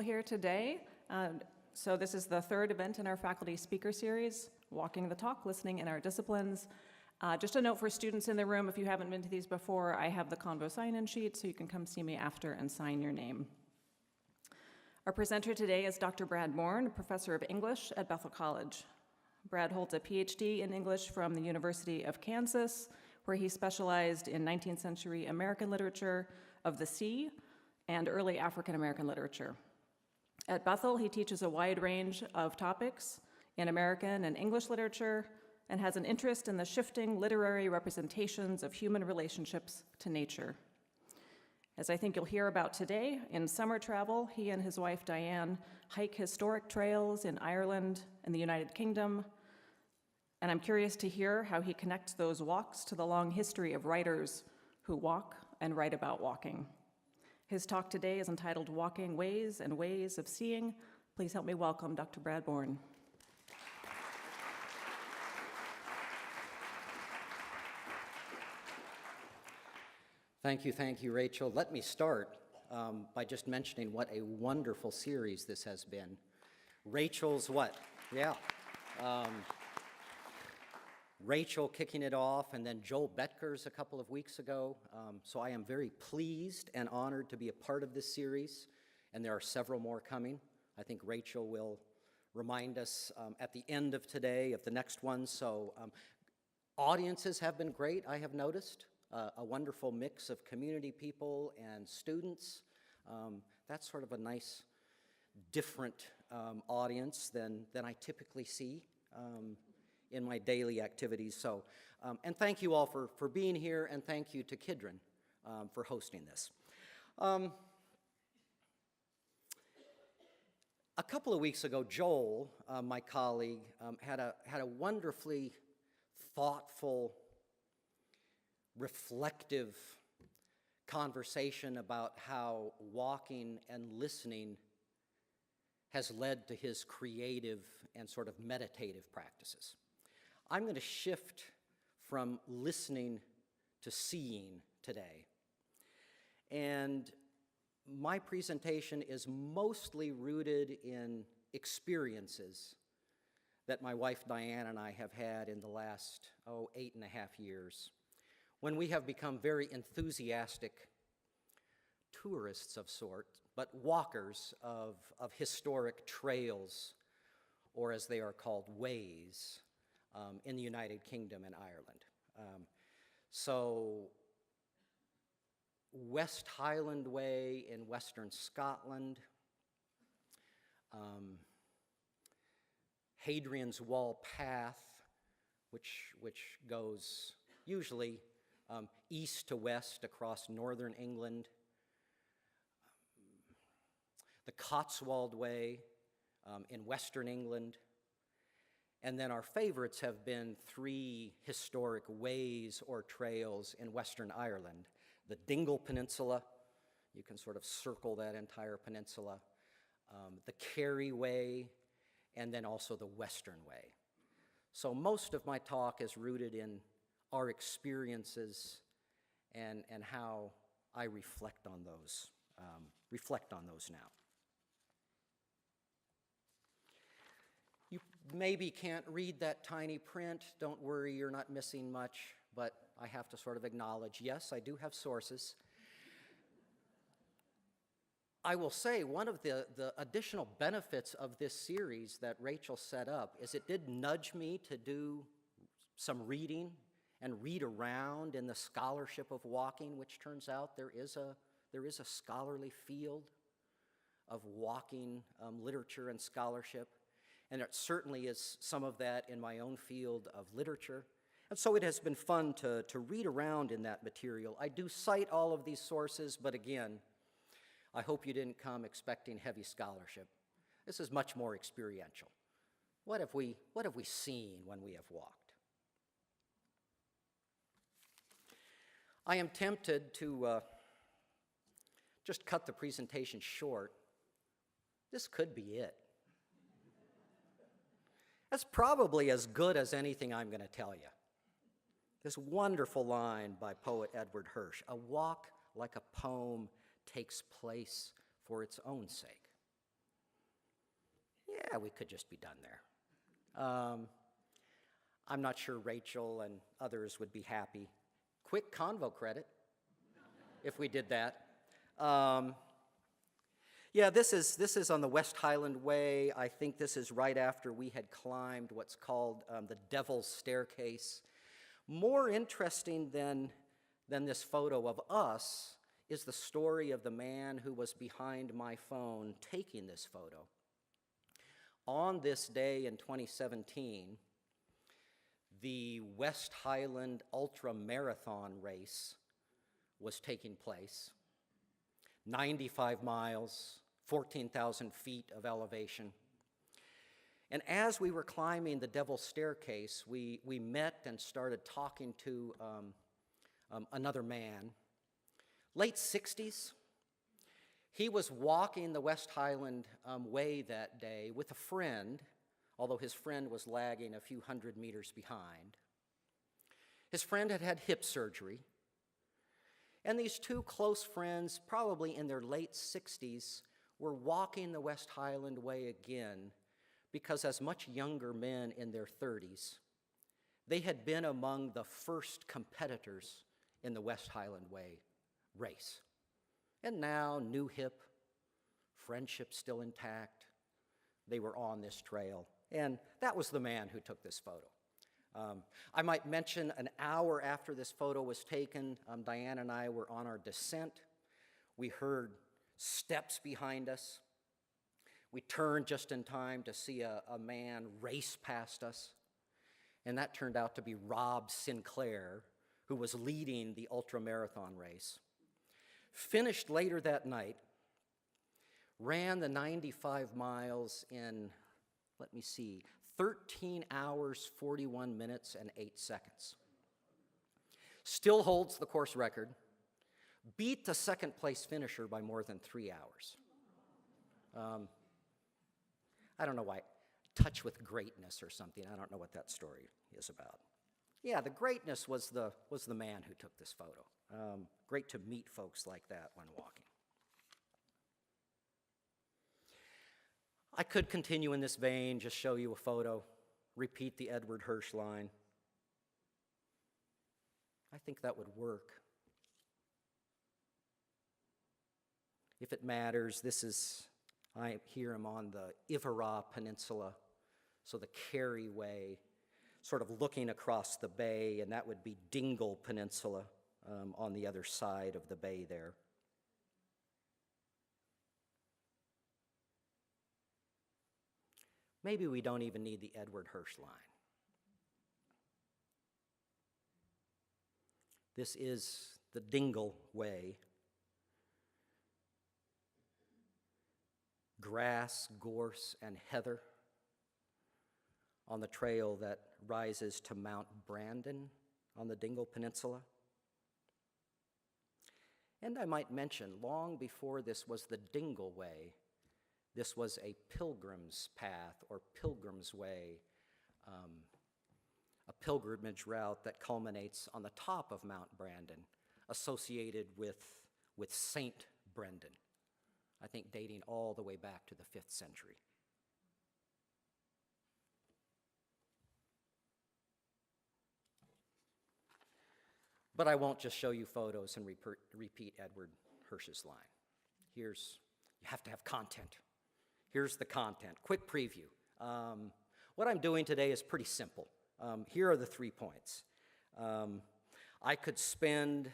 Here today. So this is the third event in our faculty speaker series, Walking the Talk, Listening in Our Disciplines. Just a note for students in the room, if you haven't been to these before, I have the Convo sign-in sheet, so you can come see me after and sign your name. Our presenter today is Dr. Brad Bourne, professor of English at Bethel College. Brad holds a PhD in English from the University of Kansas, where he specialized in 19th century American literature of the sea and early African American literature. At Bethel, he teaches a wide range of topics in American and English literature and has an interest in the shifting literary representations of human relationships to nature. As I think you'll hear about today, in summer travel, he and his wife Diane hike historic trails in Ireland and the United Kingdom, and I'm curious to hear how he connects those walks to the long history of writers who walk and write about walking. His talk today is entitled Walking Ways and Ways of Seeing. Please help me welcome Dr. Brad Bourne. Thank you, Rachel. Let me start by just mentioning what a wonderful series this has been. Rachel's what? Yeah. Rachel kicking it off, and then Joel Betker's a couple of weeks ago. So I am very pleased and honored to be a part of this series, and there are several more coming. I think Rachel will remind us at the end of today of the next one. So audiences have been great, I have noticed. A wonderful mix of community people and students. That's sort of a nice, different audience than I typically see in my daily activities. So, and thank you all for being here, and thank you to Kidron for hosting this. A couple of weeks ago, Joel, my colleague, had a wonderfully thoughtful, reflective conversation about how walking and listening has led to his creative and sort of meditative practices. I'm going to shift from listening to seeing today. And my presentation is mostly rooted in experiences that my wife Diane and I have had in the last, 8.5 years, when we have become very enthusiastic tourists of sort, but walkers of historic trails, or as they are called, ways, in the United Kingdom and Ireland. So West Highland Way in Western Scotland, Hadrian's Wall Path, which goes usually east to west across northern England, the Cotswold Way in western England, and then our favorites have been 3 historic ways or trails in Western Ireland. The Dingle Peninsula, you can sort of circle that entire peninsula, the Kerry Way, and then also the Western Way. So most of my talk is rooted in our experiences and how I reflect on those now. You maybe can't read that tiny print. Don't worry, you're not missing much, but I have to sort of acknowledge, yes, I do have sources. I will say one of the additional benefits of this series that Rachel set up is it did nudge me to do some reading and read around in the scholarship of walking, which turns out there is a scholarly field of walking literature and scholarship. And there certainly is some of that in my own field of literature. And so it has been fun to read around in that material. I do cite all of these sources, but again, I hope you didn't come expecting heavy scholarship. This is much more experiential. What have we seen when we have walked? I am tempted to just cut the presentation short. This could be it. That's probably as good as anything I'm going to tell you. This wonderful line by poet Edward Hirsch, "A walk like a poem takes place for its own sake." yeah, we could just be done there. I'm not sure Rachel and others would be happy. Quick convo credit if we did that. Yeah, this is on the West Highland Way. I think this is right after we had climbed what's called the Devil's Staircase. More interesting than this photo of us is the story of the man who was behind my phone taking this photo. On this day in 2017, the West Highland Ultra Marathon race was taking place. 95 miles, 14,000 feet of elevation. And as we were climbing the Devil's Staircase, we met and started talking to another man, late 60s. He was walking the West Highland Way that day with a friend, although his friend was lagging a few hundred meters behind. His friend had had hip surgery. And these two close friends, probably in their late 60s, were walking the West Highland Way again because as much younger men in their 30s, they had been among the first competitors in the West Highland Way race. And now, new hip, friendship still intact, they were on this trail. And that was the man who took this photo. I might mention an hour after this photo was taken, Diane and I were on our descent. We heard steps behind us. We turned just in time to see a man race past us. And that turned out to be Rob Sinclair, who was leading the ultramarathon race. Finished later that night, ran the 95 miles in, 13 hours, 41 minutes, and 8 seconds. Still holds the course record. Beat the second place finisher by more than 3 hours. I don't know why. Touch with greatness or something. I don't know what that story is about. Yeah, the greatness was the man who took this photo. Great to meet folks like that when walking. I could continue in this vein, just show you a photo, repeat the Edward Hirsch line. I think that would work. If it matters, here I'm on the Iveragh Peninsula, so the Kerry Way, sort of looking across the bay, and that would be Dingle Peninsula on the other side of the bay there. Maybe we don't even need the Edward Hirsch line. This is the Dingle Way. Grass, gorse, and heather on the trail that rises to Mount Brandon on the Dingle Peninsula. And I might mention, long before this was the Dingle Way, this was a pilgrim's path or pilgrim's way, a pilgrimage route that culminates on the top of Mount Brandon, associated with Saint Brendan, I think dating all the way back to the 5th century. But I won't just show you photos and repeat Edward Hirsch's line. You have to have content. Here's the content. Quick preview. What I'm doing today is pretty simple. Here are the 3 points. I could spend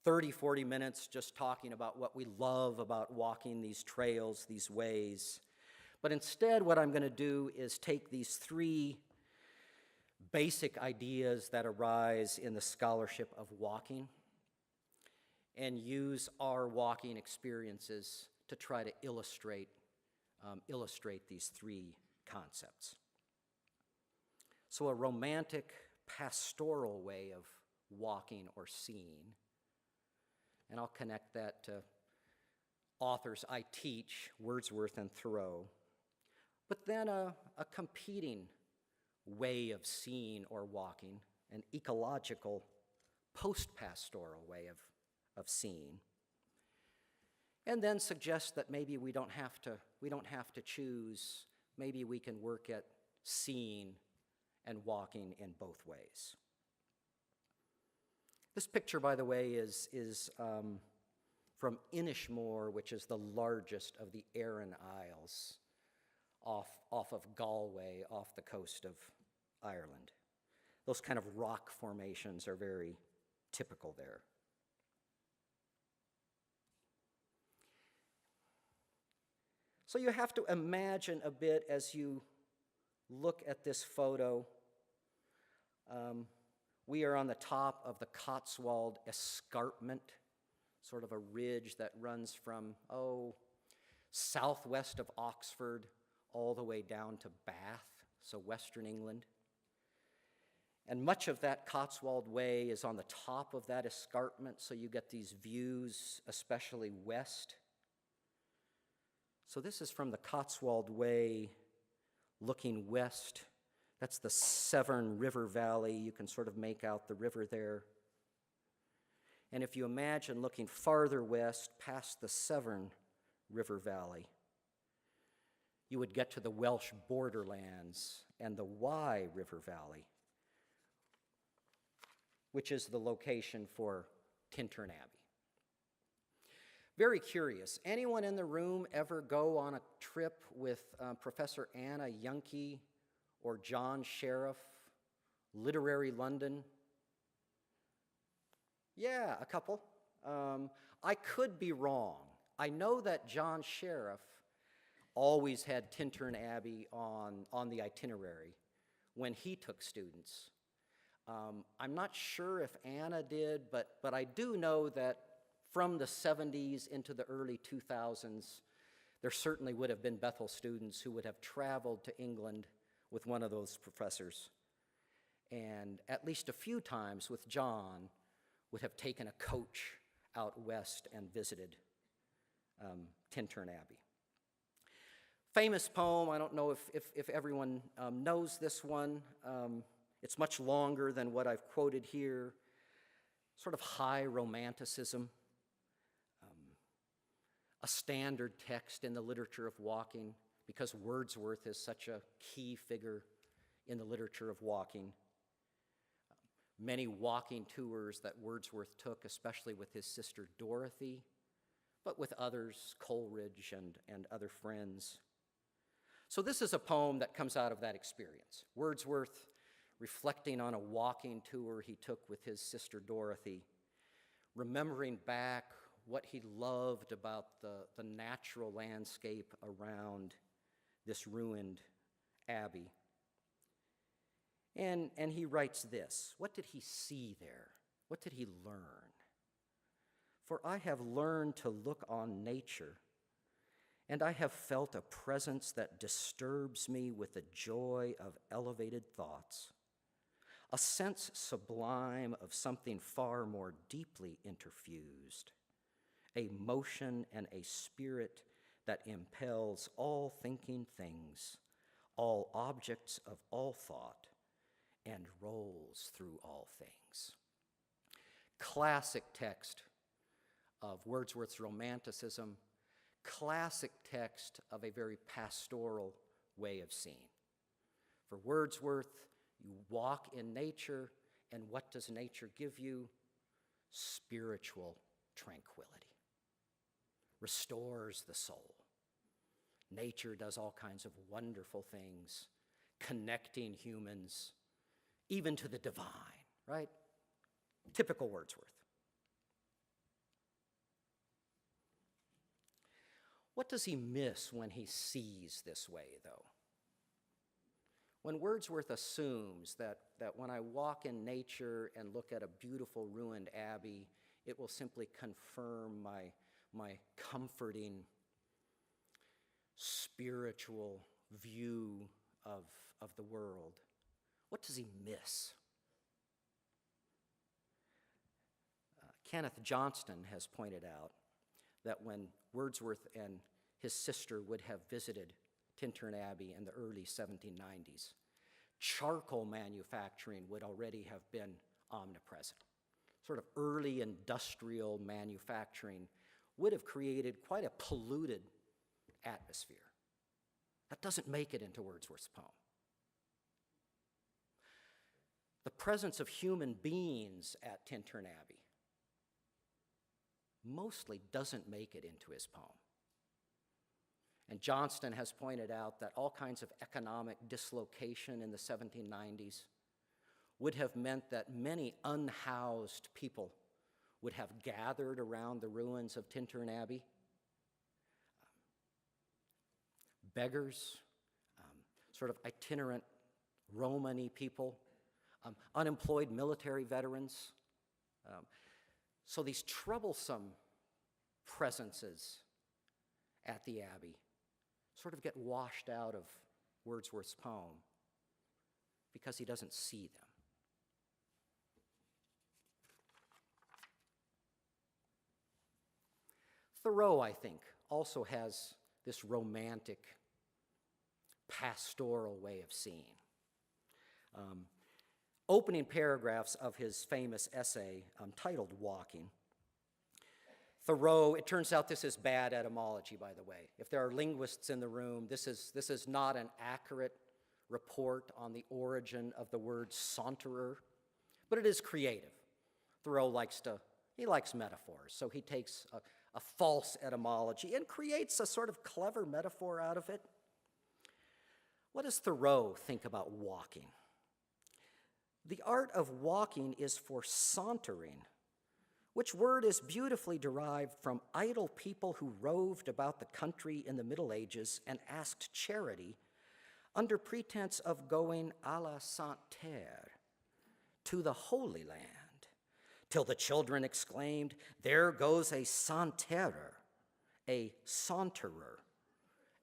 30, 40 minutes just talking about what we love about walking these trails, these ways. But instead, what I'm going to do is take these 3 basic ideas that arise in the scholarship of walking and use our walking experiences to try to illustrate these 3 concepts. So a romantic, pastoral way of walking or seeing, and I'll connect that to authors I teach, Wordsworth and Thoreau, but then a competing way of seeing or walking, an ecological, post-pastoral way of seeing, and then suggest that maybe we don't have to choose maybe we can work at seeing and walking in both ways. This picture, by the way, is from Inishmore, which is the largest of the Aran Isles off of Galway, off the coast of Ireland. Those kind of rock formations are very typical there. So you have to imagine a bit as you look at this photo. We are on the top of the Cotswold Escarpment, sort of a ridge that runs from, southwest of Oxford all the way down to Bath, so western England. And much of that Cotswold Way is on the top of that escarpment, so you get these views, especially west. So this is from the Cotswold Way looking west. That's the Severn River Valley. You can sort of make out the river there. And if you imagine looking farther west past the Severn River Valley, you would get to the Welsh borderlands and the Wye River Valley, which is the location for Tintern Abbey. Very curious. Anyone in the room ever go on a trip with Professor Anna Youngke or John Sheriff, Literary London? Yeah, a couple. I could be wrong. I know that John Sheriff always had Tintern Abbey on the itinerary when he took students. I'm not sure if Anna did, but I do know that from the 70s into the early 2000s, there certainly would have been Bethel students who would have traveled to England with one of those professors. And at least a few times with John would have taken a coach out west and visited Tintern Abbey. Famous poem, I don't know if everyone knows this one. It's much longer than what I've quoted here. Sort of high romanticism. A standard text in the literature of walking, because Wordsworth is such a key figure in the literature of walking. Many walking tours that Wordsworth took, especially with his sister Dorothy, but with others, Coleridge and other friends. So this is a poem that comes out of that experience. Wordsworth reflecting on a walking tour he took with his sister Dorothy, remembering back what he loved about the natural landscape around this ruined abbey. And he writes this. What did he see there? What did he learn? For I have learned to look on nature, and I have felt a presence that disturbs me with the joy of elevated thoughts, a sense sublime of something far more deeply interfused, a motion and a spirit that impels all thinking things, all objects of all thought, and rolls through all things. Classic text of Wordsworth's Romanticism, classic text of a very pastoral way of seeing. For Wordsworth, you walk in nature, and what does nature give you? Spiritual tranquility. Restores the soul. Nature does all kinds of wonderful things, connecting humans, even to the divine, right? Typical Wordsworth. What does he miss when he sees this way, though? When Wordsworth assumes that when I walk in nature and look at a beautiful ruined abbey, it will simply confirm my comforting spiritual view of the world, what does he miss? Kenneth Johnston has pointed out that when Wordsworth and his sister would have visited Tintern Abbey in the early 1790s, charcoal manufacturing would already have been omnipresent. Sort of early industrial manufacturing would have created quite a polluted atmosphere. That doesn't make it into Wordsworth's poem. The presence of human beings at Tintern Abbey mostly doesn't make it into his poem. And Johnston has pointed out that all kinds of economic dislocation in the 1790s would have meant that many unhoused people would have gathered around the ruins of Tintern Abbey. Beggars, sort of itinerant Romany people, unemployed military veterans. So these troublesome presences at the Abbey sort of get washed out of Wordsworth's poem because he doesn't see them. Thoreau, I think, also has this romantic, pastoral way of seeing. Opening paragraphs of his famous essay titled Walking, Thoreau, it turns out this is bad etymology, by the way. If there are linguists in the room, this is not an accurate report on the origin of the word saunterer, but it is creative. Thoreau likes metaphors, so he takes a false etymology and creates a sort of clever metaphor out of it. What does Thoreau think about walking? The art of walking is for sauntering, which word is beautifully derived from idle people who roved about the country in the Middle Ages and asked charity under pretense of going à la Sainte Terre, to the Holy Land, till the children exclaimed, "There goes a saunterer, a saunterer,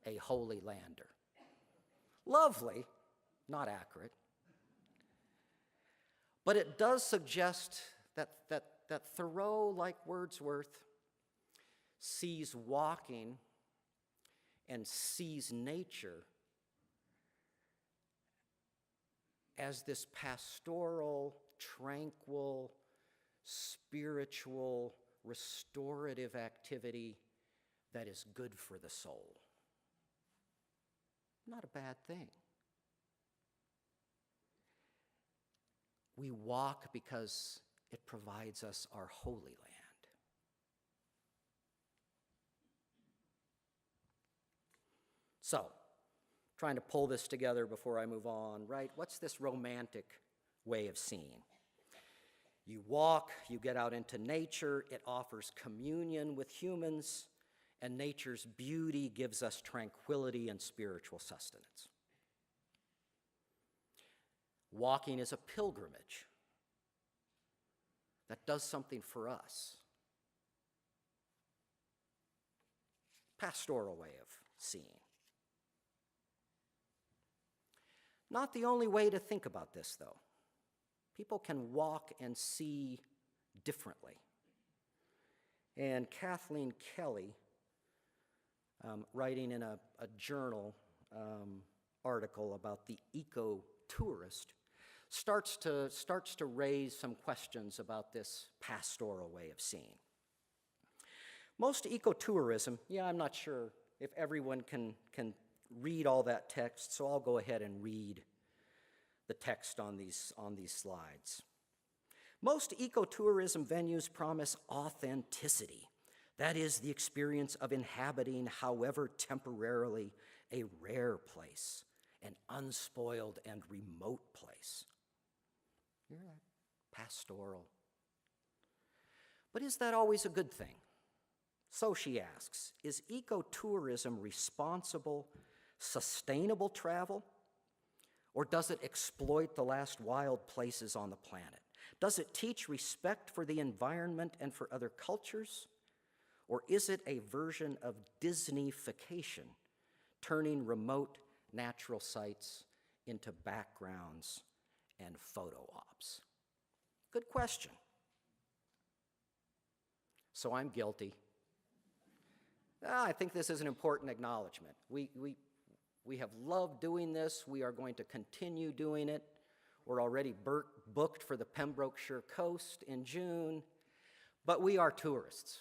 a holy lander." Lovely, not accurate. But it does suggest that Thoreau, like Wordsworth, sees walking and sees nature as this pastoral, tranquil, spiritual, restorative activity that is good for the soul. Not a bad thing. We walk because it provides us our Holy Land. So, trying to pull this together before I move on, right? What's this romantic way of seeing? You walk, you get out into nature, it offers communion with humans, and nature's beauty gives us tranquility and spiritual sustenance. Walking is a pilgrimage that does something for us. Pastoral way of seeing. Not the only way to think about this, though. People can walk and see differently. And Kathleen Kelly, writing in a journal article about the eco-tourist, starts to raise some questions about this pastoral way of seeing. Most ecotourism, I'm not sure if everyone can read all that text, so I'll go ahead and read the text on these slides. Most ecotourism venues promise authenticity. That is the experience of inhabiting, however temporarily, a rare place, an unspoiled and remote place. You're right. Pastoral. But is that always a good thing? So she asks, is ecotourism responsible, sustainable travel? Or does it exploit the last wild places on the planet? Does it teach respect for the environment and for other cultures? Or is it a version of Disneyfication, turning remote natural sites into backgrounds and photo ops? Good question. So I'm guilty. I think this is an important acknowledgement. We have loved doing this. We are going to continue doing it. We're already booked for the Pembrokeshire coast in June, but we are tourists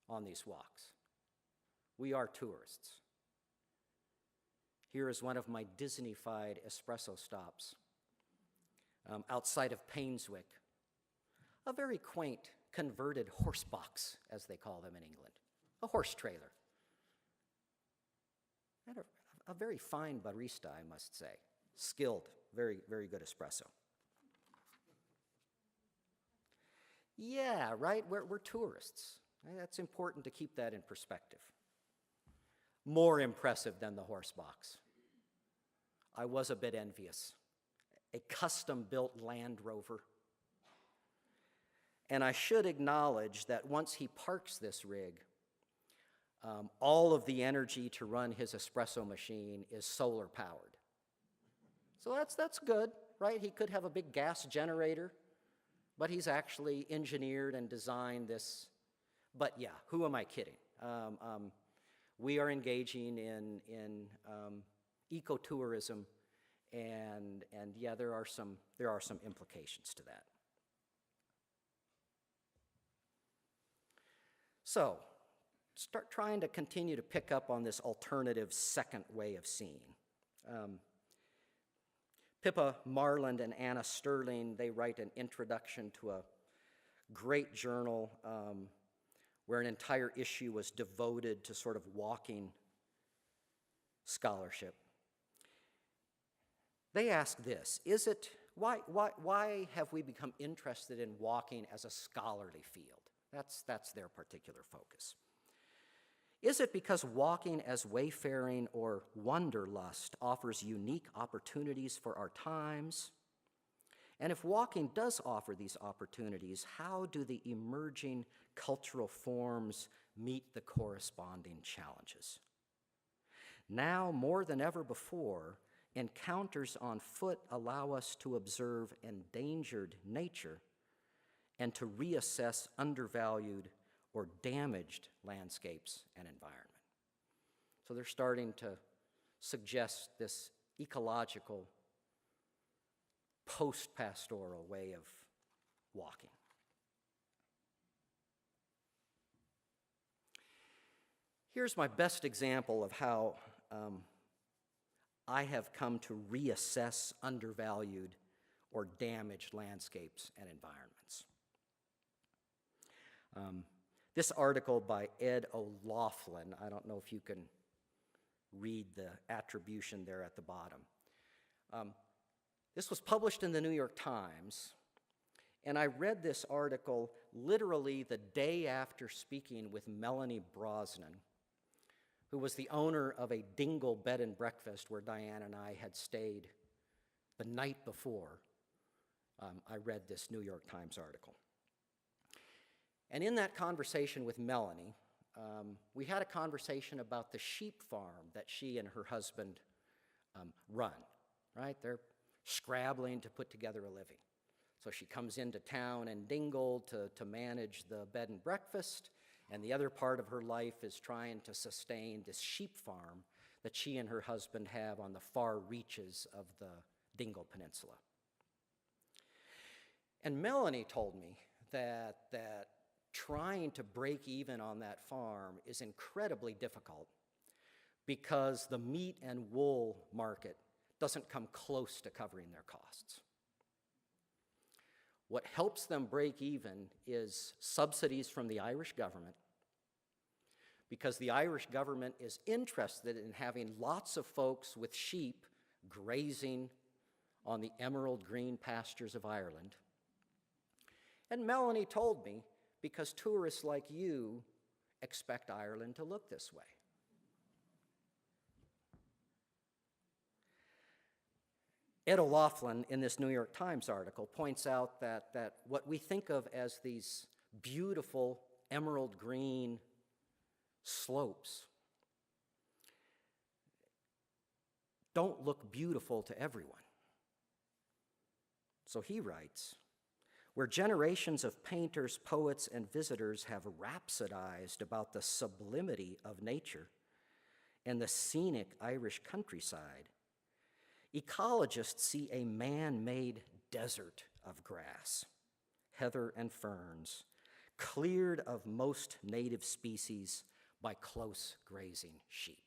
on these walks. We are tourists. Here is one of my Disney-fied espresso stops outside of Painswick, a very quaint converted horse box, as they call them in England, a horse trailer. And a very fine barista, I must say. Skilled, very, very good espresso. Yeah, right, we're tourists. That's important to keep that in perspective. More impressive than the horse box. I was a bit envious. A custom-built Land Rover. And I should acknowledge that once he parks this rig, all of the energy to run his espresso machine is solar powered. So that's good, right? He could have a big gas generator, but he's actually engineered and designed this. But yeah, who am I kidding? We are engaging in ecotourism, and yeah, there are some implications to that. So, start trying to continue to pick up on this alternative second way of seeing. Pippa Marland and Anna Sterling, they write an introduction to a great journal where an entire issue was devoted to sort of walking scholarship. They ask this, why have we become interested in walking as a scholarly field? That's their particular focus. Is it because walking as wayfaring or wanderlust offers unique opportunities for our times? And if walking does offer these opportunities, how do the emerging cultural forms meet the corresponding challenges? Now, more than ever before, encounters on foot allow us to observe endangered nature and to reassess undervalued or damaged landscapes and environment. So they're starting to suggest this ecological, post-pastoral way of walking. Here's my best example of how I have come to reassess undervalued or damaged landscapes and environments. This article by Ed O'Loughlin, I don't know if you can read the attribution there at the bottom. This was published in the New York Times, and I read this article literally the day after speaking with Melanie Brosnan, who was the owner of a Dingle bed and breakfast where Diane and I had stayed the night before I read this New York Times article. And in that conversation with Melanie, we had a conversation about the sheep farm that she and her husband run, right? They're scrabbling to put together a living. So she comes into town in Dingle to manage the bed and breakfast, and the other part of her life is trying to sustain this sheep farm that she and her husband have on the far reaches of the Dingle Peninsula. And Melanie told me that trying to break even on that farm is incredibly difficult because the meat and wool market doesn't come close to covering their costs. What helps them break even is subsidies from the Irish government, because the Irish government is interested in having lots of folks with sheep grazing on the emerald green pastures of Ireland. And Melanie told me, because tourists like you expect Ireland to look this way. Ed O'Loughlin, in this New York Times article, points out that what we think of as these beautiful emerald green slopes don't look beautiful to everyone. So he writes, where generations of painters, poets, and visitors have rhapsodized about the sublimity of nature and the scenic Irish countryside, ecologists see a man-made desert of grass, heather and ferns, cleared of most native species by close grazing sheep.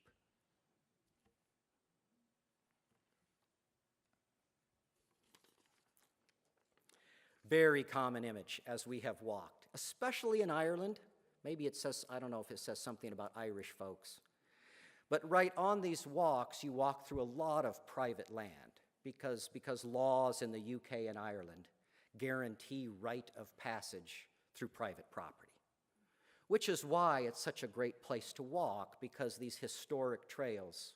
Very common image as we have walked, especially in Ireland. Maybe it says, I don't know if it says something about Irish folks. But right on these walks, you walk through a lot of private land because laws in the UK and Ireland guarantee right of passage through private property, which is why it's such a great place to walk, because these historic trails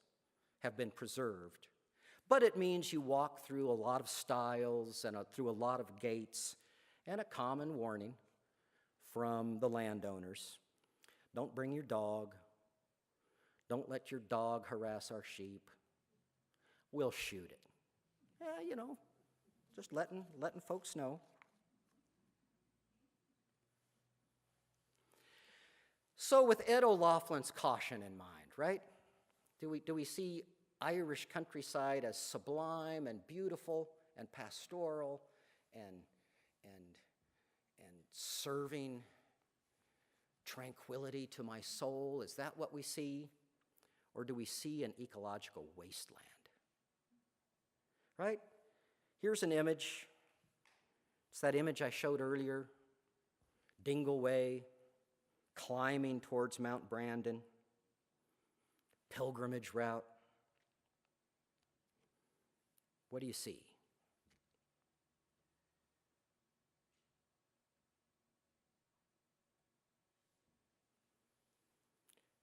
have been preserved. But it means you walk through a lot of stiles and through a lot of gates, and a common warning from the landowners: don't bring your dog, don't let your dog harass our sheep, we'll shoot it. Yeah, you know, just letting folks know. So with Ed O'Loughlin's caution in mind, right? Do we see Irish countryside as sublime and beautiful and pastoral and serving tranquility to my soul? Is that what we see? Or do we see an ecological wasteland? Right? Here's an image. It's that image I showed earlier. Dingle Way, climbing towards Mount Brandon, pilgrimage route. What do you see?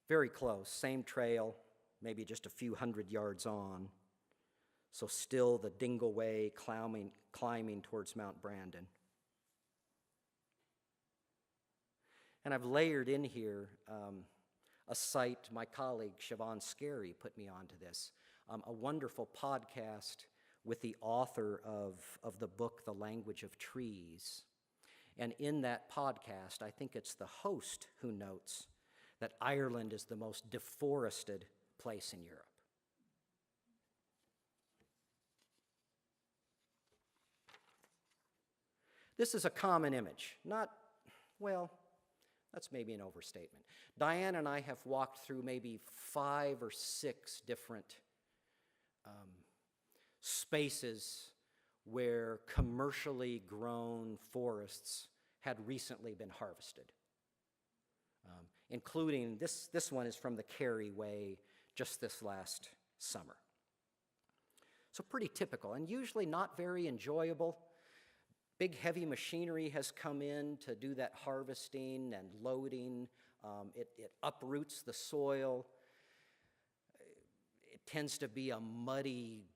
Very close, same trail, maybe just a few hundred yards on. So still the Dingle Way, climbing towards Mount Brandon. And I've layered in here a site my colleague Siobhan Scarry put me onto this, a wonderful podcast with the author of the book, The Language of Trees. And in that podcast, I think it's the host who notes that Ireland is the most deforested place in Europe. This is a common image, well, that's maybe an overstatement. Diane and I have walked through maybe 5 or 6 different spaces where commercially grown forests had recently been harvested, including this one is from the Kerry Way just this last summer. So pretty typical and usually not very enjoyable. Big heavy machinery has come in to do that harvesting and loading. It uproots the soil. It tends to be a muddy,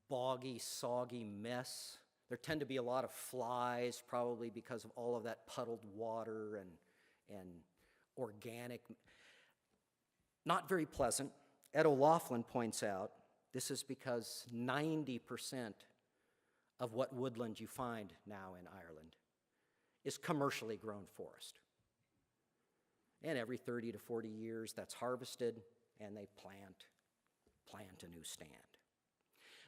boggy, soggy mess. There tend to be a lot of flies, probably because of all of that puddled water and organic. Not very pleasant. Ed O'Loughlin points out this is because 90% of what woodland you find now in Ireland is commercially grown forest. And every 30 to 40 years that's harvested and they plant a new stand.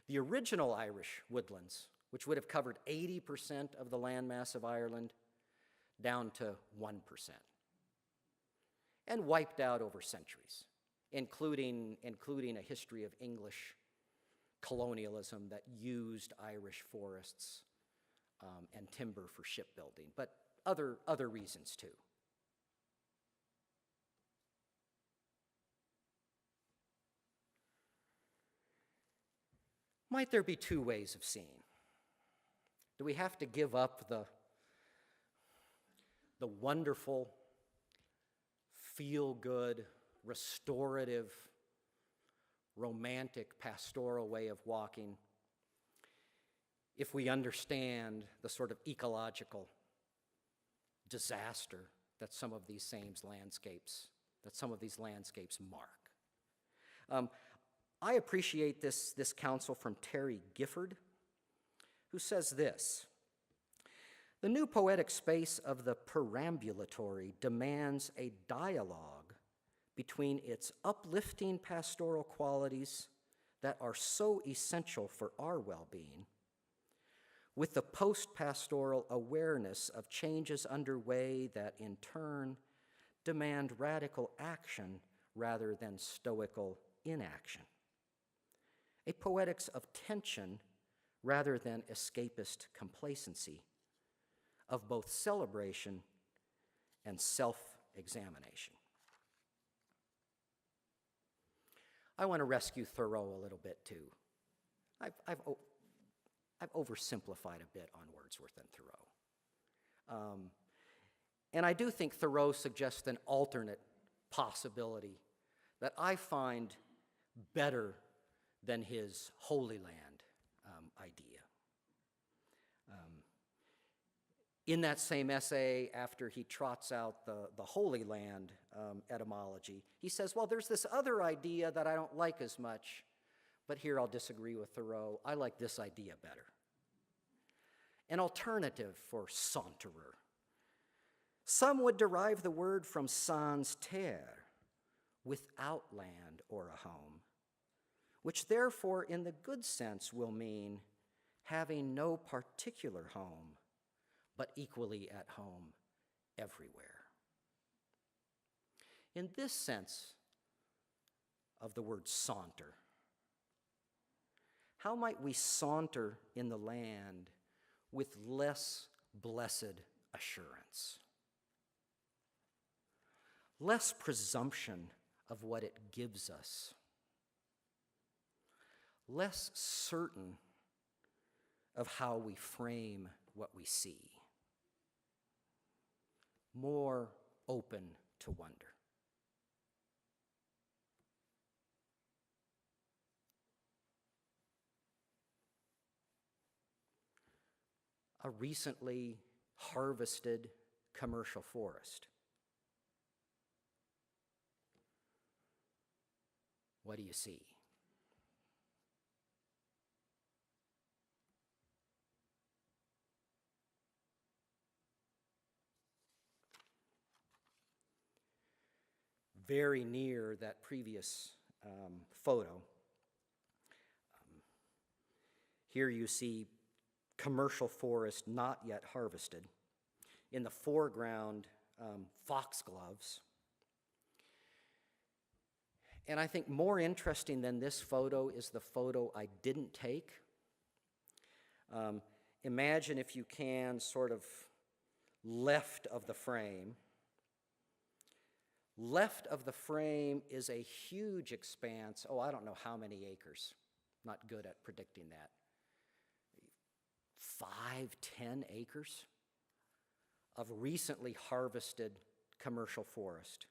The original Irish woodlands, which would have covered 80% of the landmass of Ireland, down to 1%. And wiped out over centuries, including a history of English colonialism that used Irish forests and timber for shipbuilding, but other reasons too. Might there be 2 ways of seeing? Do we have to give up the wonderful, feel-good, restorative, romantic, pastoral way of walking if we understand the sort of ecological disaster that some of these landscapes mark? I appreciate this counsel from Terry Gifford, who says this: the new poetic space of the perambulatory demands a dialogue between its uplifting pastoral qualities that are so essential for our well-being, with the post-pastoral awareness of changes underway that in turn demand radical action rather than stoical inaction. A poetics of tension rather than escapist complacency, of both celebration and self-examination. I want to rescue Thoreau a little bit too. I've oversimplified a bit on Wordsworth and Thoreau. And I do think Thoreau suggests an alternate possibility that I find better than his Holy Land idea. In that same essay, after he trots out the Holy Land etymology, he says, well, there's this other idea that I don't like as much, but here I'll disagree with Thoreau. I like this idea better. An alternative for saunterer. Some would derive the word from sans terre, without land or a home, which therefore in the good sense will mean having no particular home, but equally at home everywhere. In this sense of the word saunter, how might we saunter in the land with less blessed assurance? Less presumption of what it gives us. Less certain of how we frame what we see. More open to wonder. A recently harvested commercial forest. What do you see? Very near that previous photo, here you see commercial forest not yet harvested. In the foreground, foxgloves. And I think more interesting than this photo is the photo I didn't take. Imagine, if you can, sort of left of the frame. Left of the frame is a huge expanse. I don't know how many acres. Not good at predicting that. 5, 10 acres of recently harvested commercial forest.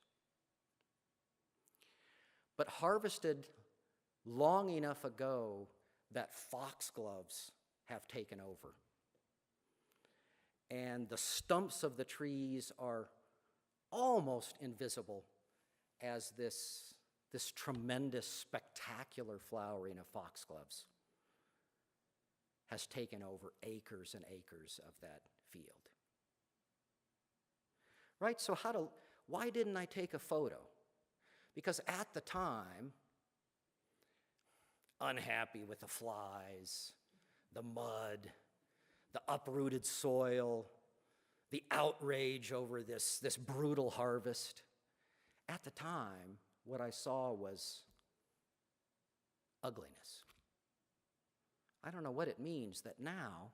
But harvested long enough ago that foxgloves have taken over. And the stumps of the trees are almost invisible as this tremendous, spectacular flowering of foxgloves has taken over acres and acres of that field. Right? So why didn't I take a photo? Because at the time, unhappy with the flies, the mud, the uprooted soil, the outrage over this brutal harvest, at the time, what I saw was ugliness. I don't know what it means that now,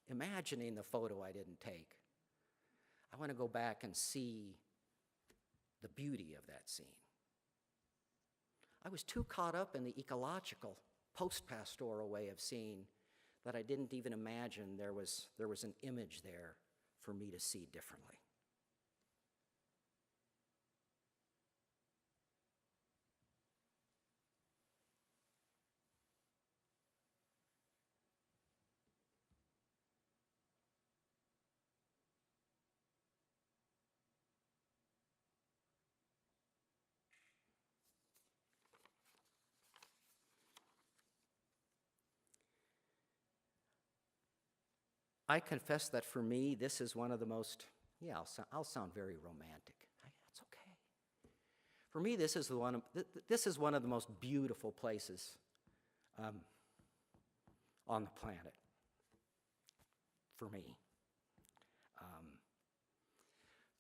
imagining the photo I didn't take, I want to go back and see the beauty of that scene. I was too caught up in the ecological, post-pastoral way of seeing that I didn't even imagine there was an image there for me to see differently. I confess that for me, this is one of the most, I'll sound very romantic. That's okay. For me, this is one of the most beautiful places on the planet. For me.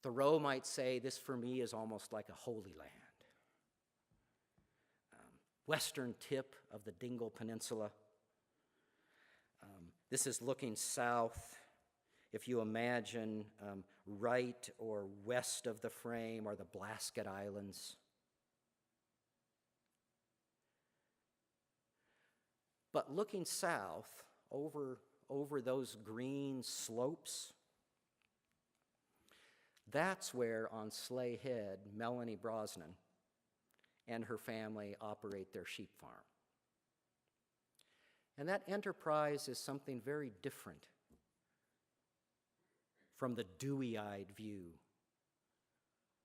Thoreau might say this for me is almost like a holy land. Western tip of the Dingle Peninsula. This is looking south If you imagine right or west of the frame are the Blasket Islands. But looking south over those green slopes, that's where on Sleigh Head, Melanie Brosnan and her family operate their sheep farm. And that enterprise is something very different from the dewy-eyed view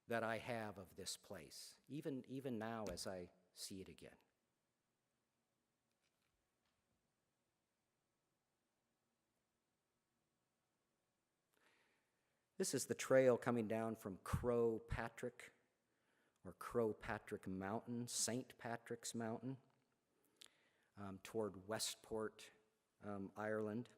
that I have of this place, even now as I see it again. This is the trail coming down from Crow Patrick, or Crow Patrick Mountain, St. Patrick's Mountain, toward Westport, Ireland.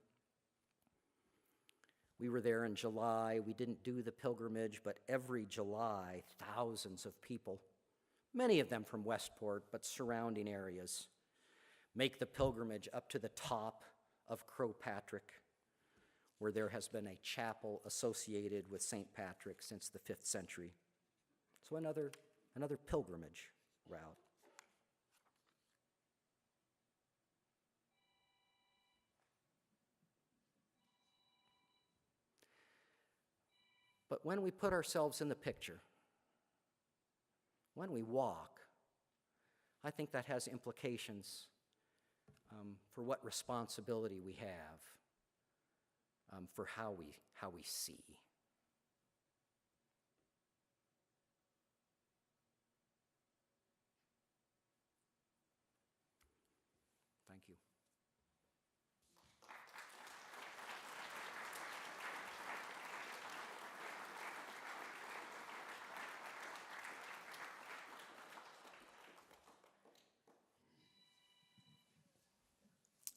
We were there in July. We didn't do the pilgrimage, but every July, thousands of people, many of them from Westport, but surrounding areas, make the pilgrimage up to the top of Crow Patrick, where there has been a chapel associated with St. Patrick since the 5th century. So another pilgrimage route. But when we put ourselves in the picture, when we walk, I think that has implications for what responsibility we have for how we see. Thank you.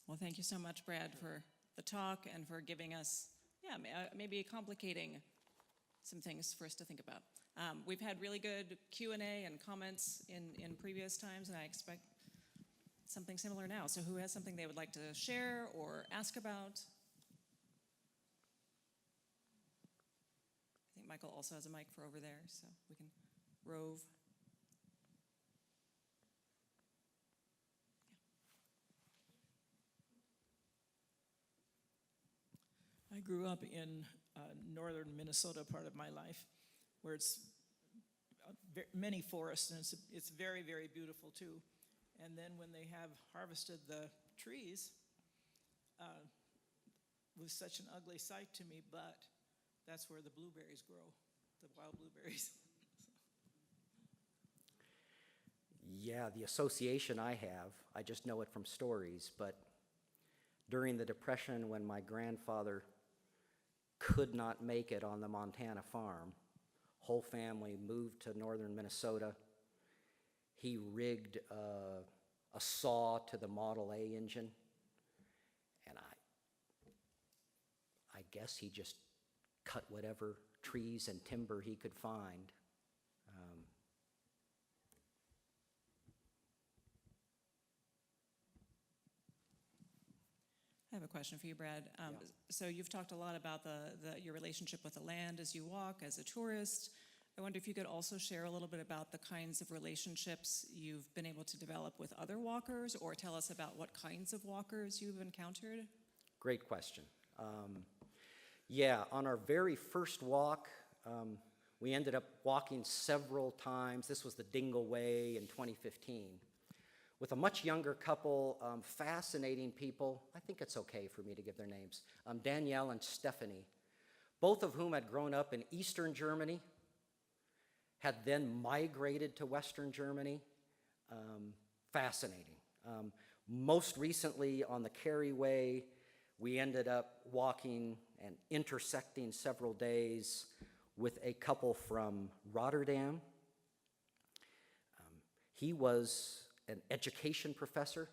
Well, thank you so much, Brad, for the talk and for giving us, maybe complicating some things for us to think about. We've had really good Q&A and comments in previous times, and I expect something similar now. So who has something they would like to share or ask about? I think Michael also has a mic for over there, so we can rove. I grew up in northern Minnesota part of my life, where it's many forests, and it's very, very beautiful too. And then when they have harvested the trees, it was such an ugly sight to me, but that's where the blueberries grow, the wild blueberries. Yeah, the association I have, I just know it from stories, but during the Depression when my grandfather could not make it on the Montana farm, whole family moved to northern Minnesota. He rigged a saw to the Model A engine, and I guess he just cut whatever trees and timber he could find. I have a question for you, Brad. So you've talked a lot about your relationship with the land as you walk, as a tourist. I wonder if you could also share a little bit about the kinds of relationships you've been able to develop with other walkers, or tell us about what kinds of walkers you've encountered. Great question. Yeah, on our very first walk, we ended up walking several times. This was the Dingle Way in 2015. With a much younger couple, fascinating people. I think it's okay for me to give their names. Danielle and Stephanie, both of whom had grown up in Eastern Germany, had then migrated to Western Germany. Fascinating. Most recently on the Kerry Way, we ended up walking and intersecting several days with a couple from Rotterdam. He was an education professor,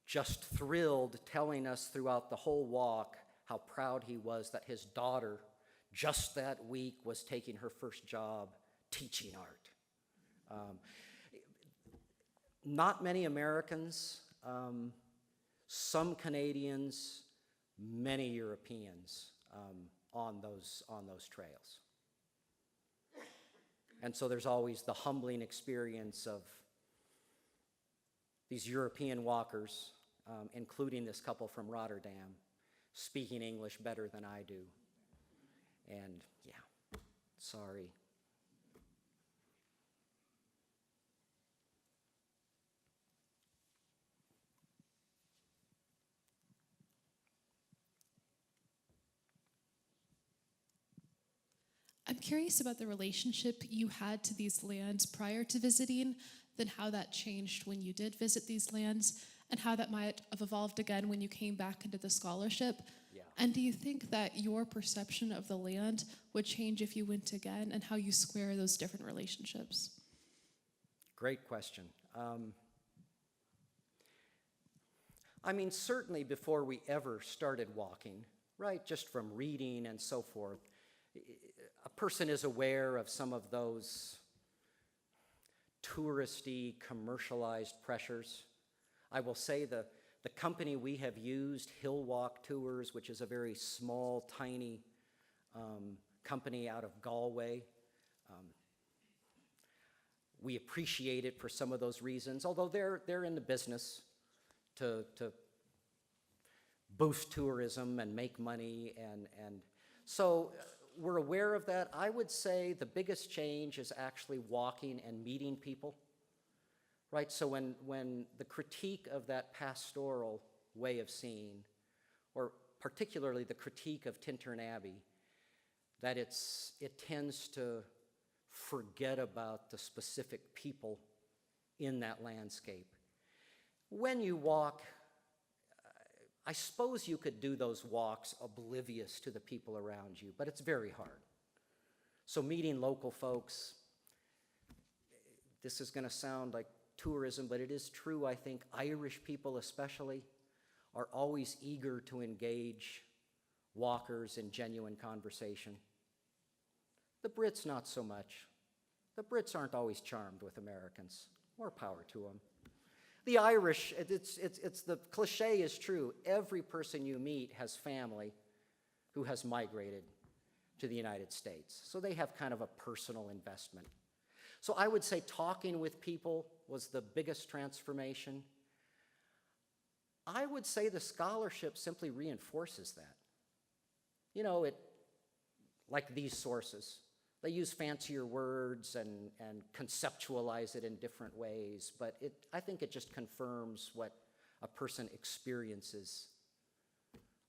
just thrilled, telling us throughout the whole walk how proud he was that his daughter just that week was taking her first job teaching art. Not many Americans, some Canadians, many Europeans on those trails. And so there's always the humbling experience of these European walkers, including this couple from Rotterdam, speaking English better than I do. And yeah, sorry. I'm curious about the relationship you had to these lands prior to visiting, then how that changed when you did visit these lands, and how that might have evolved again when you came back into the scholarship. Yeah. And do you think that your perception of the land would change if you went again, and how you square those different relationships? Great question. I mean, certainly before we ever started walking, right, just from reading and so forth, a person is aware of some of those touristy, commercialized pressures. I will say the company we have used, Hill Walk Tours, which is a very small, tiny company out of Galway, we appreciate it for some of those reasons, although they're in the business to boost tourism and make money, and so we're aware of that. I would say the biggest change is actually walking and meeting people, right? So when the critique of that pastoral way of seeing, or particularly the critique of Tintern Abbey, that it tends to forget about the specific people in that landscape. When you walk, I suppose you could do those walks oblivious to the people around you, but it's very hard. So meeting local folks, this is going to sound like tourism, but it is true. I think Irish people especially are always eager to engage walkers in genuine conversation. The Brits, not so much. The Brits aren't always charmed with Americans. More power to them. The Irish, it's the cliche is true. Every person you meet has family who has migrated to the United States. So they have kind of a personal investment. So I would say talking with people was the biggest transformation. I would say the scholarship simply reinforces that. You know, like these sources, they use fancier words and conceptualize it in different ways, but I think it just confirms what a person experiences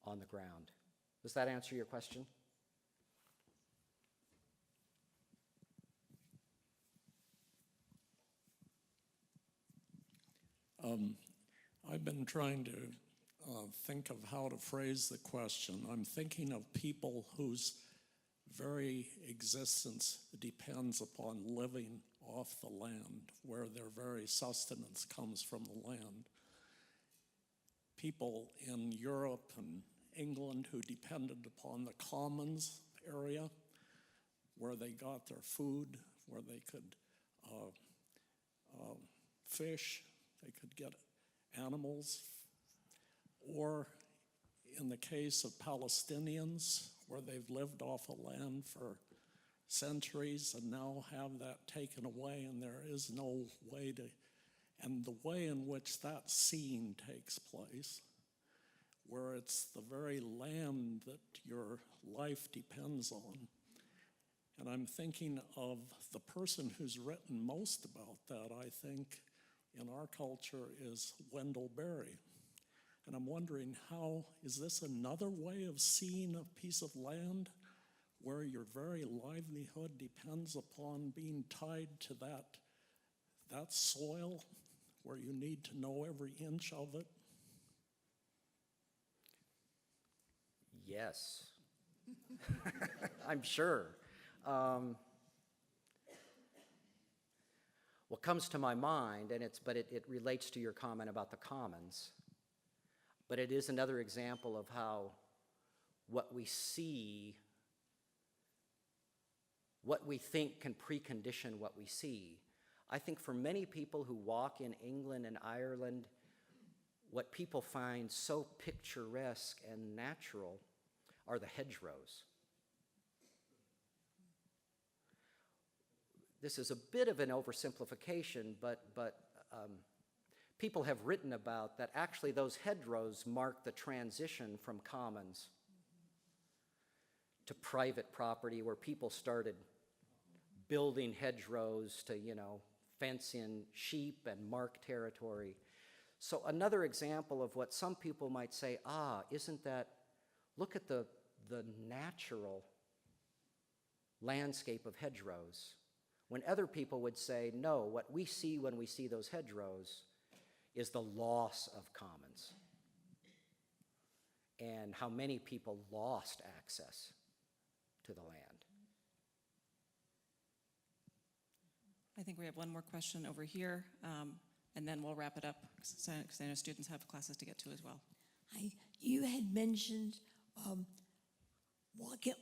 on the ground. Does that answer your question? I've been trying to think of how to phrase the question. I'm thinking of people whose very existence depends upon living off the land, where their very sustenance comes from the land. People in Europe and England who depended upon the commons area, where they got their food, where they could fish, they could get animals, or in the case of Palestinians, where they've lived off a land for centuries and now have that taken away, and there is no way to, and the way in which that scene takes place, where it's the very land that your life depends on. And I'm thinking of the person who's written most about that, I think, in our culture is Wendell Berry. And I'm wondering, how is this another way of seeing a piece of land where your very livelihood depends upon being tied to that soil, where you need to know every inch of it? Yes. I'm sure. What comes to my mind, and it relates to your comment about the commons, but it is another example of how what we see, what we think can precondition what we see. I think for many people who walk in England and Ireland, what people find so picturesque and natural are the hedgerows. This is a bit of an oversimplification, but people have written about that actually those hedgerows mark the transition from commons to private property, where people started building hedgerows to, fence in sheep and mark territory. So another example of what some people might say, isn't that, look at the natural landscape of hedgerows. When other people would say, no, what we see when we see those hedgerows is the loss of commons, and how many people lost access to the land. I think we have one more question over here, and then we'll wrap it up, because I know students have classes to get to as well. Hi. You had mentioned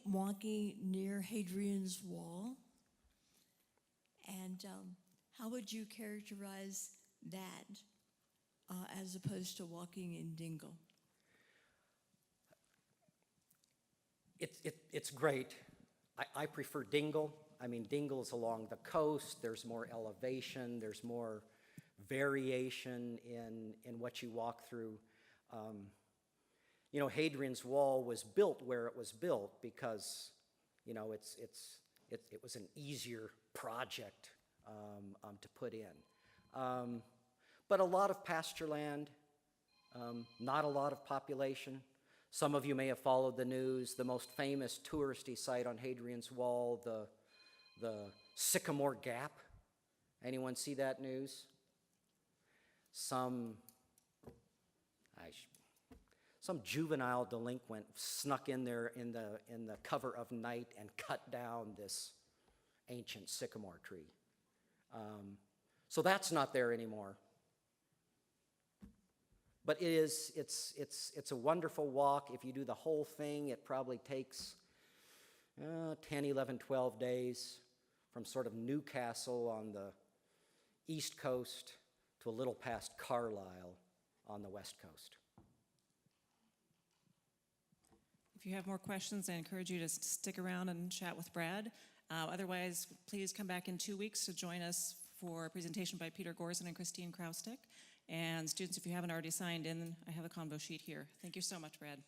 walking near Hadrian's Wall, and how would you characterize that as opposed to walking in Dingle? It's great. I prefer Dingle. I mean, Dingle's along the coast. There's more elevation. There's more variation in what you walk through. Hadrian's Wall was built where it was built because, it was an easier project to put in. But a lot of pasture land, not a lot of population. Some of you may have followed the news. The most famous touristy site on Hadrian's Wall, the Sycamore Gap. Anyone see that news? Some juvenile delinquent snuck in there in the cover of night and cut down this ancient sycamore tree. So that's not there anymore. But it's a wonderful walk. If you do the whole thing, it probably takes 10, 11, 12 days from sort of Newcastle on the east coast to a little past Carlisle on the west coast. If you have more questions, I encourage you to stick around and chat with Brad. Otherwise, please come back in 2 weeks to join us for a presentation by Peter Gorson and Christine Kraustick. And students, if you haven't already signed in, I have a convo sheet here. Thank you so much, Brad.